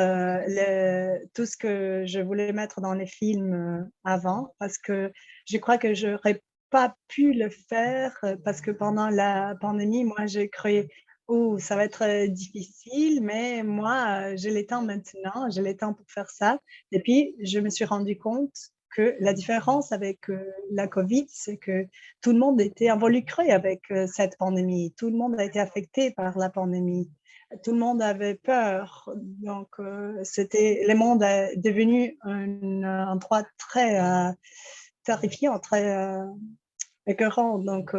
tout ce que je voulais mettre dans les films avant parce que je crois que je n'aurais pas pu le faire parce que pendant la pandémie, moi, j'ai cru oh, ça va être difficile, mais moi, j'ai le temps maintenant, j'ai le temps pour faire ça. Et puis, je me suis rendu compte que la différence avec la COVID, c'est que tout le monde était involucré avec cette pandémie. Tout le monde a été affecté par la pandémie. Tout le monde avait peur. Donc, le monde est devenu un endroit très terrifiant, très écœurant. Donc,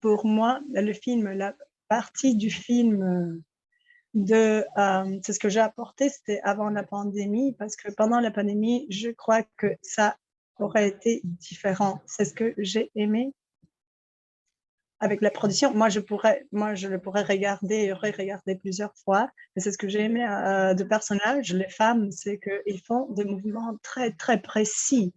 pour moi, le film, la partie du film c'est ce que j'ai apporté, c'était avant la pandémie, parce que pendant la pandémie, je crois que ça aurait été différent. C'est ce que j'ai aimé. avec la production. Moi, je le pourrais regarder plusieurs fois. Mais c'est ce que j'ai aimé de personnages, les femmes, c'est qu'ils font des mouvements très, très précis.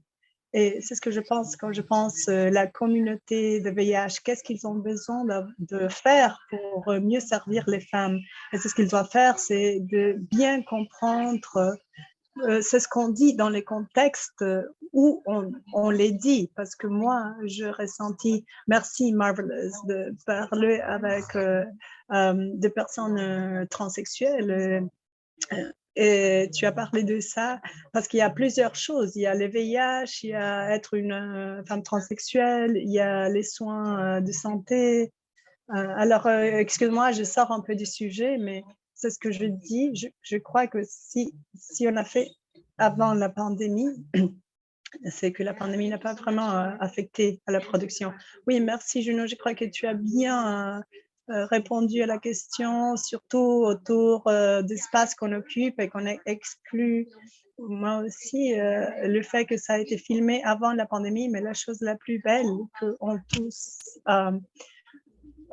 Et c'est ce que je pense quand je pense la communauté de VIH. Qu'est-ce qu'ils ont besoin de faire pour mieux servir les femmes? Et c'est ce qu'ils doivent faire, c'est de bien comprendre. C'est ce qu'on dit dans les contextes où on les dit, parce que moi, je ressentis, merci Marvelous, de parler avec des personnes transsexuelles. Et tu as parlé de ça parce qu'il y a plusieurs choses. Il y a le VIH, il y a être une femme transsexuelle, il y a les soins de santé. Alors, excuse-moi, je sors un peu du sujet, mais c'est ce que je dis. Je crois que si on a fait avant la pandémie, c'est que la pandémie n'a pas vraiment affecté à la production. Oui, merci Juno. Je crois que tu as bien répondu à la question, surtout autour d'espaces qu'on occupe et qu'on exclut. Moi aussi, le fait que ça a été filmé avant la pandémie, mais la chose la plus belle qu'on tous,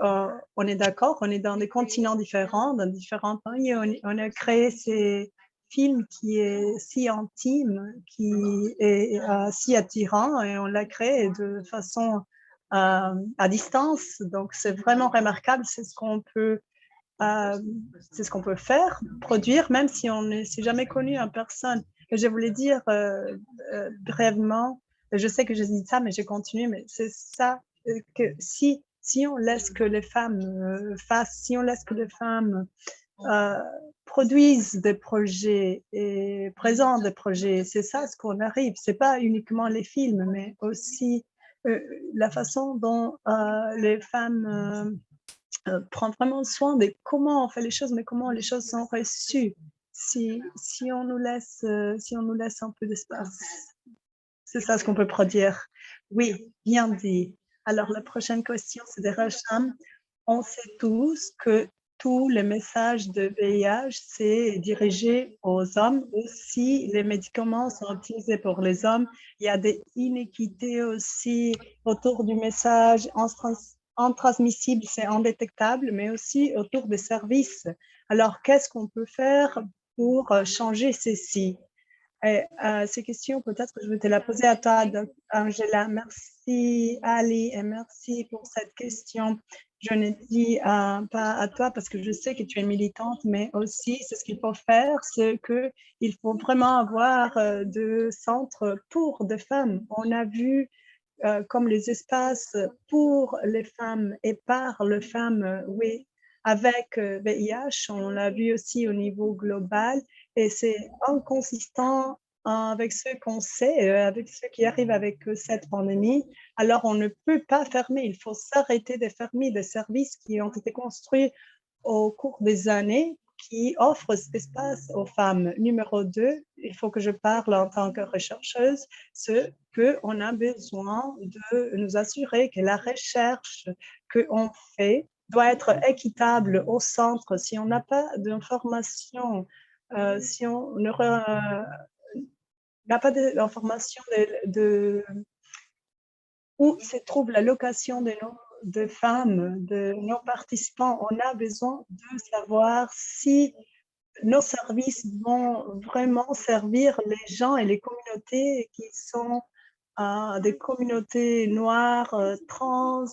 on est d'accord, on est dans des continents différents, dans différents pays, on a créé ces film qui est si intime, qui est si attirant, et on l'a créé de façon à distance. Donc, c'est vraiment remarquable. C'est ce qu'on peut faire, produire, même si on ne s'est jamais connu en personne. Et je voulais dire brièvement, je sais que je dis ça, mais je continue, mais c'est ça que si on laisse que les femmes fassent, si on laisse que les femmes produisent des projets et présentent des projets. C'est ça ce qu'on arrive. Ce n'est pas uniquement les films, mais aussi la façon dont les femmes prennent vraiment soin de comment on fait les choses, mais comment les choses sont reçues. Si on nous laisse un peu d'espace. C'est ça ce qu'on peut produire. Oui, bien dit. Alors, la prochaine question, c'est de Racham. On sait tous que tous les messages de VIH, c'est dirigé aux hommes. Aussi, les médicaments sont utilisés pour les hommes. Il y a des inéquités aussi autour du message intransmissible, c'est indétectable, mais aussi autour des services. Alors, qu'est-ce qu'on peut faire pour changer ceci? Et, ces questions, peut-être que je vais te la poser à toi, Angela. Merci, Ali, et merci pour cette question. Je ne dis pas à toi parce que je sais que tu es militante, mais aussi, c'est ce qu'il faut faire, c'est qu'il faut vraiment avoir de centres pour des femmes. On a vu comme les espaces pour les femmes et par les femmes, oui, avec VIH, on l'a vu aussi au niveau global, et c'est inconsistant avec ce qu'on sait, avec ce qui arrive avec cette pandémie. Alors, on ne peut pas fermer, il faut s'arrêter de fermer des services qui ont été construits au cours des années qui offrent cet espace aux femmes. Numéro 2, il faut que je parle en tant que rechercheuse, c'est qu'on a besoin de nous assurer que la recherche qu'on fait doit être équitable au centre. Si on n'a pas d'informations, si on n'a pas d'informations où se trouve la location de femmes, de nos participants, on a besoin de savoir si nos services vont vraiment servir les gens et les communautés qui sont des communautés noires, trans,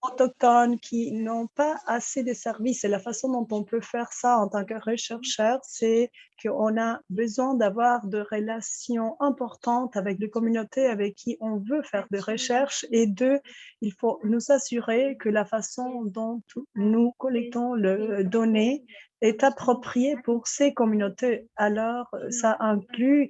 autochtones qui n'ont pas assez de services. Et la façon dont on peut faire ça en tant que chercheur, c'est qu'on a besoin d'avoir de relations importantes avec les communautés avec qui on veut faire des recherches. Et deux, il faut nous assurer que la façon dont nous collectons les données est appropriée pour ces communautés. Alors, ça inclut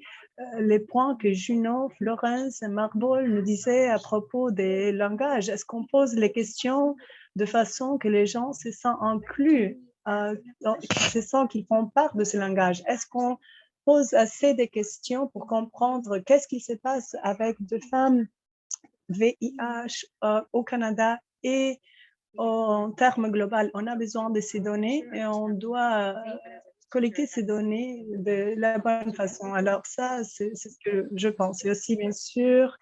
les points que Juno, Florence et Marbol nous disaient à propos des langages. Est-ce qu'on pose les questions de façon que les gens se sentent inclus, se sentent qu'ils font part de ce langage? Est-ce qu'on pose assez de questions pour comprendre qu'est-ce qui se passe avec des femmes VIH au Canada et en termes global? On a besoin de ces données et on doit collecter ces données de la bonne façon. Alors ça, c'est ce que je pense. Et aussi, bien sûr,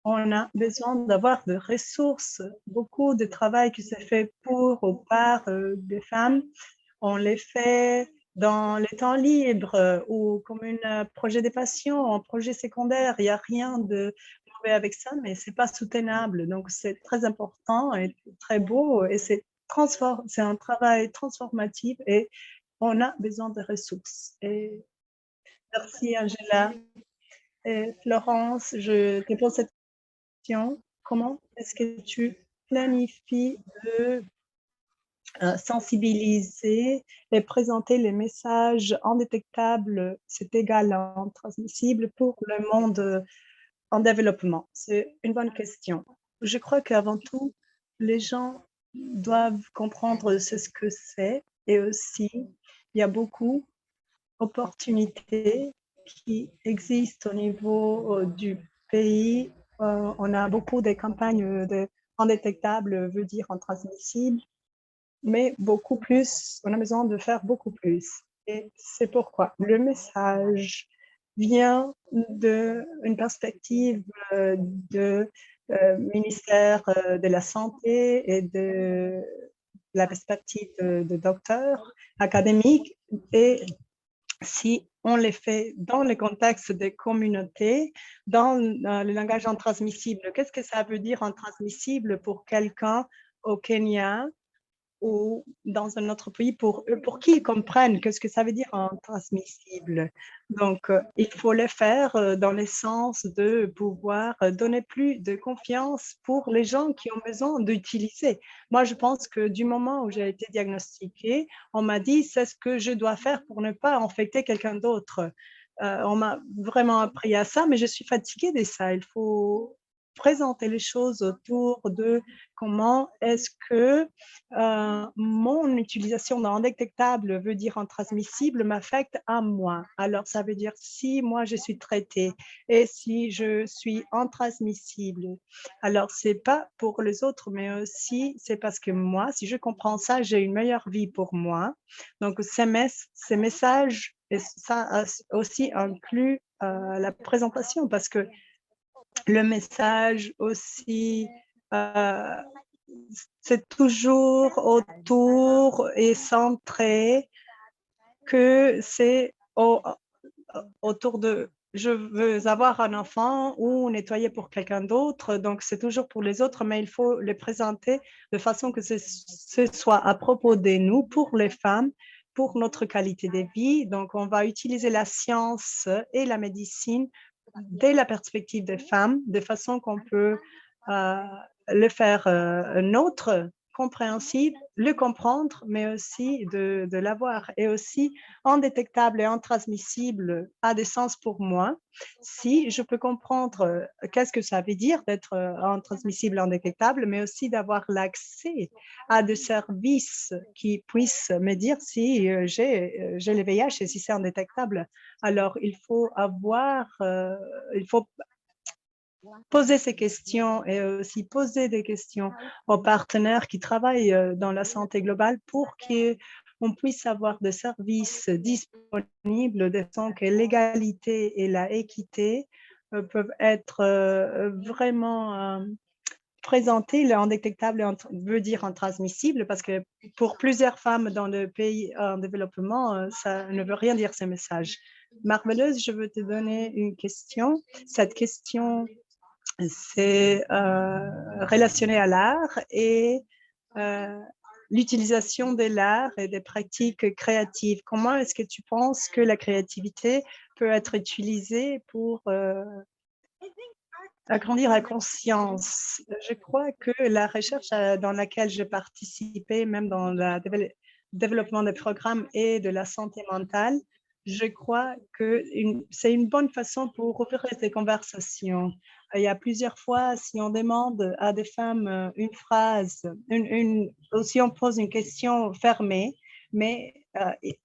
on a besoin d'avoir des ressources. Beaucoup de travail qui se fait pour ou par des femmes, on les fait dans les temps libres ou comme un projet de passion, un projet secondaire. Il n'y a rien de mauvais avec ça, mais ce n'est pas soutenable. Donc, c'est très important et très beau et c'est un travail transformatif et on a besoin de ressources. Et merci, Angela. Et Florence, je te pose cette question. Comment est-ce que tu planifies de sensibiliser et présenter les messages indétectables, c'est égal à intransmissible pour le monde en développement? C'est une bonne question. Je crois qu'avant tout, les gens doivent comprendre ce que c'est et aussi, il y a beaucoup d'opportunités qui existent au niveau du pays. On a beaucoup de campagnes indétectables, veut dire intransmissibles, mais beaucoup plus, on a besoin de faire beaucoup plus. Et c'est pourquoi le message vient d'une perspective de ministère de la Santé et de la perspective de docteurs académiques. Et si on les fait dans le contexte des communautés, dans le langage intransmissible, qu'est-ce que ça veut dire intransmissible pour quelqu'un au Kenya ou dans un autre pays pour qu'ils comprennent ce que ça veut dire intransmissible. Donc, il faut le faire dans le sens de pouvoir donner plus de confiance pour les gens qui ont besoin d'utiliser. Moi, je pense que du moment où j'ai été diagnostiquée, on m'a dit c'est ce que je dois faire pour ne pas infecter quelqu'un d'autre. On m'a vraiment appris à ça, mais je suis fatiguée de ça. Il faut présenter les choses autour de comment est-ce que mon utilisation d'indétectable veut dire intransmissible m'affecte à moi. Alors, ça veut dire si moi je suis traitée et si je suis intransmissible, alors c'est pas pour les autres, mais aussi c'est parce que moi, si je comprends ça, j'ai une meilleure vie pour moi. Donc, ces messages, et ça aussi inclut la présentation parce que le message aussi, c'est toujours autour et centré que c'est autour de je veux avoir un enfant ou nettoyer pour quelqu'un d'autre. Donc, c'est toujours pour les autres, mais il faut les présenter de façon que ce soit à propos de nous, pour les femmes, pour notre qualité de vie. Donc, on va utiliser la science et la médecine dès la perspective des femmes, de façon qu'on peut le faire nôtre, compréhensible, le comprendre, mais aussi de l'avoir. Et aussi, indétectable et intransmissible a des sens pour moi. Si je peux comprendre qu'est-ce que ça veut dire d'être intransmissible, indétectable, mais aussi d'avoir l'accès à des services qui puissent me dire si j'ai le VIH et si c'est indétectable. Alors, il faut poser ces questions et aussi poser des questions aux partenaires qui travaillent dans la santé globale pour qu'on puisse avoir des services disponibles de façon que l'égalité et la équité peuvent être vraiment présentées. Le indétectable veut dire intransmissible parce que pour plusieurs femmes dans le pays en développement, ça ne veut rien dire ce message. Marveleuse, je veux te donner une question. Cette question, c'est relationné à l'art et l'utilisation de l'art et des pratiques créatives. Comment est-ce que tu penses que la créativité peut être utilisée pour agrandir la conscience? Je crois que la recherche dans laquelle j'ai participé, même dans le développement des programmes et de la santé mentale, je crois que c'est une bonne façon pour ouvrir des conversations. Il y a plusieurs fois, si on demande à des femmes une phrase, ou si on pose une question fermée, mais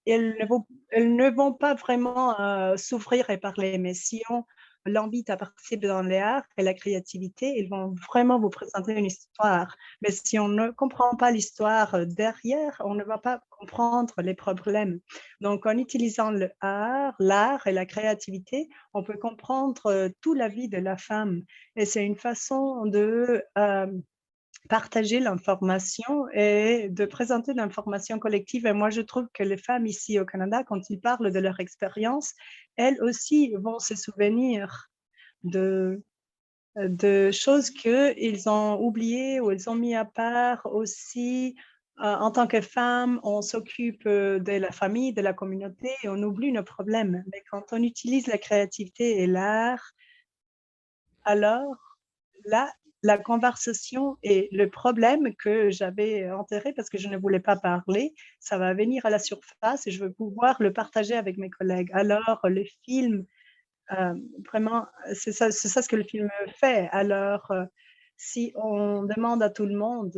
elles ne vont pas vraiment s'ouvrir et parler. Mais si on l'invite à participer dans l'art et la créativité, ils vont vraiment vous présenter une histoire. Mais si on ne comprend pas l'histoire derrière, on ne va pas comprendre les problèmes. Donc, en utilisant l'art et la créativité, on peut comprendre toute la vie de la femme. Et c'est une façon de partager l'information et de présenter l'information collective. Et moi, je trouve que les femmes ici au Canada, quand ils parlent de leur expérience, elles aussi vont se souvenir de choses qu'ils ont oubliées ou ils ont mis à part aussi. En tant que femme, on s'occupe de la famille, de la communauté et on oublie nos problèmes. Mais quand on utilise la créativité et l'art, alors là, la conversation et le problème que j'avais enterré parce que je ne voulais pas parler, ça va venir à la surface et je veux pouvoir le partager avec mes collègues. Alors, le film, vraiment, c'est ça ce que le film fait. Alors, si on demande à tout le monde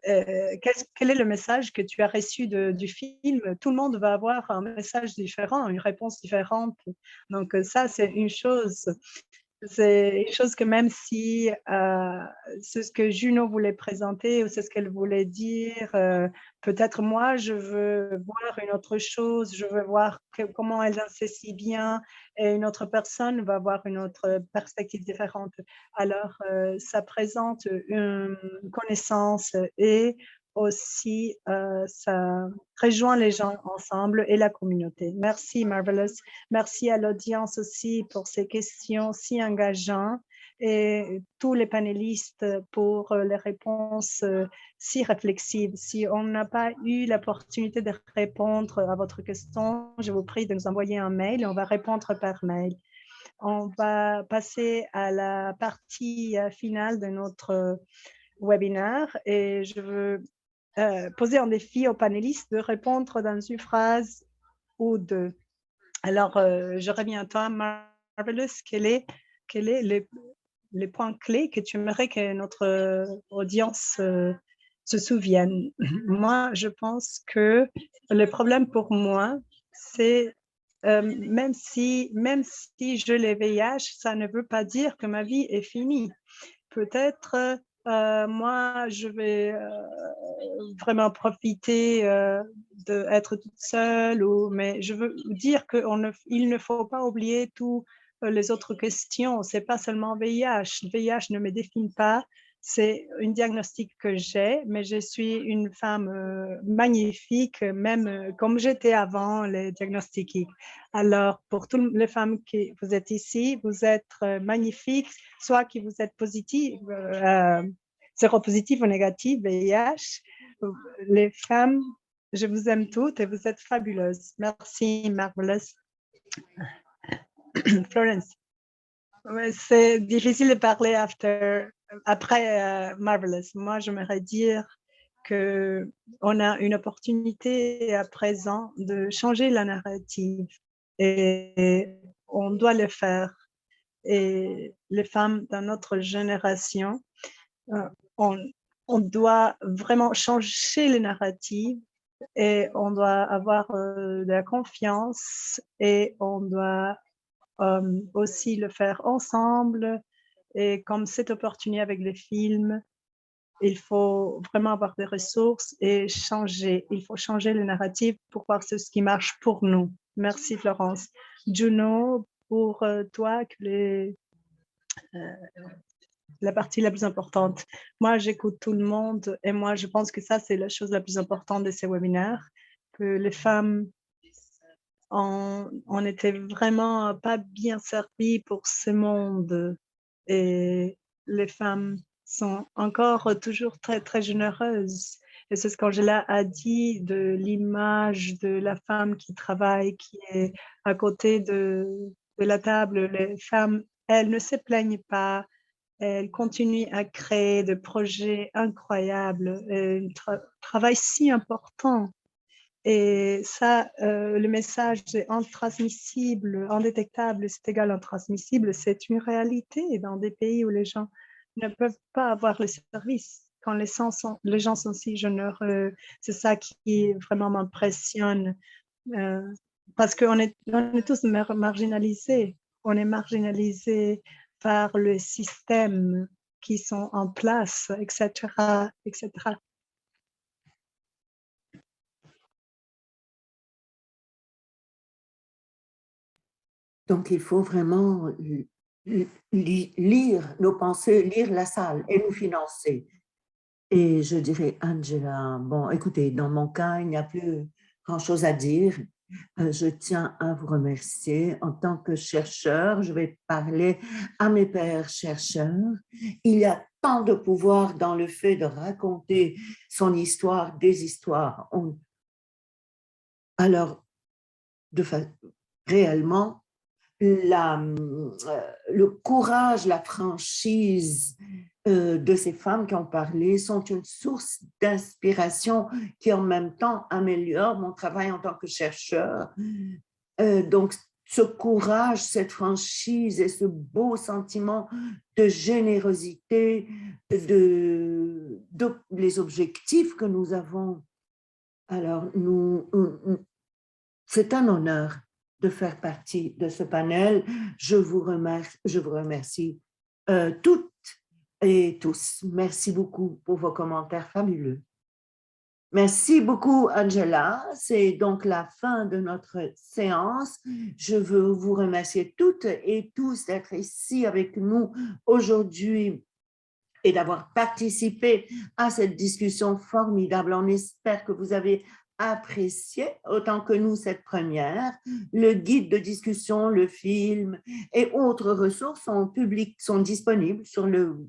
quel est le message que tu as reçu du film, tout le monde va avoir un message différent, une réponse différente. Donc, ça, c'est une chose. C'est une chose que même si c'est ce que Juno voulait présenter ou c'est ce qu'elle voulait dire, peut-être moi, je veux voir une autre chose, je veux voir comment elle en sait si bien et une autre personne va voir une autre perspective différente. Alors, ça présente une connaissance et aussi, ça rejoint les gens ensemble et la communauté. Merci, Marvelous. Merci à l'audience aussi pour ces questions si engageantes et tous les panélistes pour les réponses si réflexives. Si on n'a pas eu l'opportunité de répondre à votre question, je vous prie de nous envoyer un mail et on va répondre par mail. On va passer à la partie finale de notre webinaire et je veux poser un défi aux panélistes de répondre dans une phrase ou deux. Alors, je reviens à toi, Marvelous. Quel est les points clés que tu aimerais que notre audience se souvienne? Moi, je pense que le problème pour moi, c'est même si je l'ai VIH, ça ne veut pas dire que ma vie est finie. Peut-être moi, je vais vraiment profiter d'être toute seule, mais je veux dire qu'il ne faut pas oublier toutes les autres questions. Ce n'est pas seulement VIH. Le VIH ne me définit pas. C'est un diagnostic que j'ai, mais je suis une femme magnifique, même comme j'étais avant les diagnostics. Alors, pour toutes les femmes qui vous êtes ici, vous êtes magnifiques, soit que vous êtes positive, séropositive ou négative, VIH. Les femmes, je vous aime toutes et vous êtes fabuleuses. Merci, Marvelous. Florence. C'est difficile de parler après Marvelous. Moi, j'aimerais dire qu'on a une opportunité à présent de changer la narrative et on doit le faire. Et les femmes dans notre génération, on doit vraiment changer les narratives et on doit avoir de la confiance et on doit aussi le faire ensemble. Et comme cette opportunité avec les films, il faut vraiment avoir des ressources et changer. Il faut changer le narratif pour voir ce qui marche pour nous. Merci, Florence. Juno, pour toi, la partie la plus importante. Moi, j'écoute tout le monde et moi, je pense que ça, c'est la chose la plus importante de ces webinaires, que les femmes on n'était vraiment pas bien servies pour ce monde et les femmes sont encore toujours très, très généreuses. Et c'est ce qu'Angela a dit de l'image de la femme qui travaille, qui est à côté de la table. Les femmes, elles ne se plaignent pas, elles continuent à créer des projets incroyables, un travail si important. Et ça, le message est intransmissible, indétectable, c'est égal à intransmissible. C'est une réalité dans des pays où les gens ne peuvent pas avoir le service. Quand les gens sont si généreux, c'est ça qui vraiment m'impressionne. Parce qu'on est tous marginalisés. On est marginalisés par le système qui sont en place, etc., etc. Donc, il faut vraiment lire nos pensées, lire la salle et nous financer. Et je dirais, Angela, bon, écoutez, dans mon cas, il n'y a plus grand-chose à dire. Je tiens à vous remercier. En tant que chercheur, je vais parler à mes pairs chercheurs. Il y a tant de pouvoir dans le fait de raconter son histoire, des histoires. Alors, réellement, le courage, la franchise de ces femmes qui ont parlé sont une source d'inspiration qui en même temps améliore mon travail en tant que chercheur. Donc, ce courage, cette franchise et ce beau sentiment de générosité, de les objectifs que nous avons. Alors, c'est un honneur de faire partie de ce panel. Je vous remercie toutes et tous. Merci beaucoup pour vos commentaires fabuleux. Merci beaucoup, Angela. C'est donc la fin de notre séance. Je veux vous remercier toutes et tous d'être ici avec nous aujourd'hui et d'avoir participé à cette discussion formidable. On espère que vous avez apprécié autant que nous cette première. Le guide de discussion, le film et autres ressources sont disponibles sur le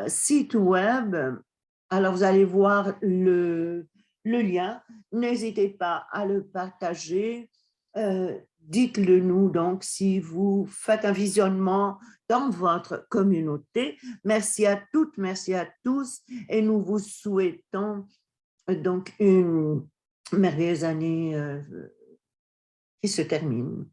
site web. Alors, vous allez voir le lien. N'hésitez pas à le partager. Dites-le nous donc si vous faites un visionnement dans votre communauté. Merci à toutes, merci à tous et nous vous souhaitons donc une merveilleuse année qui se termine.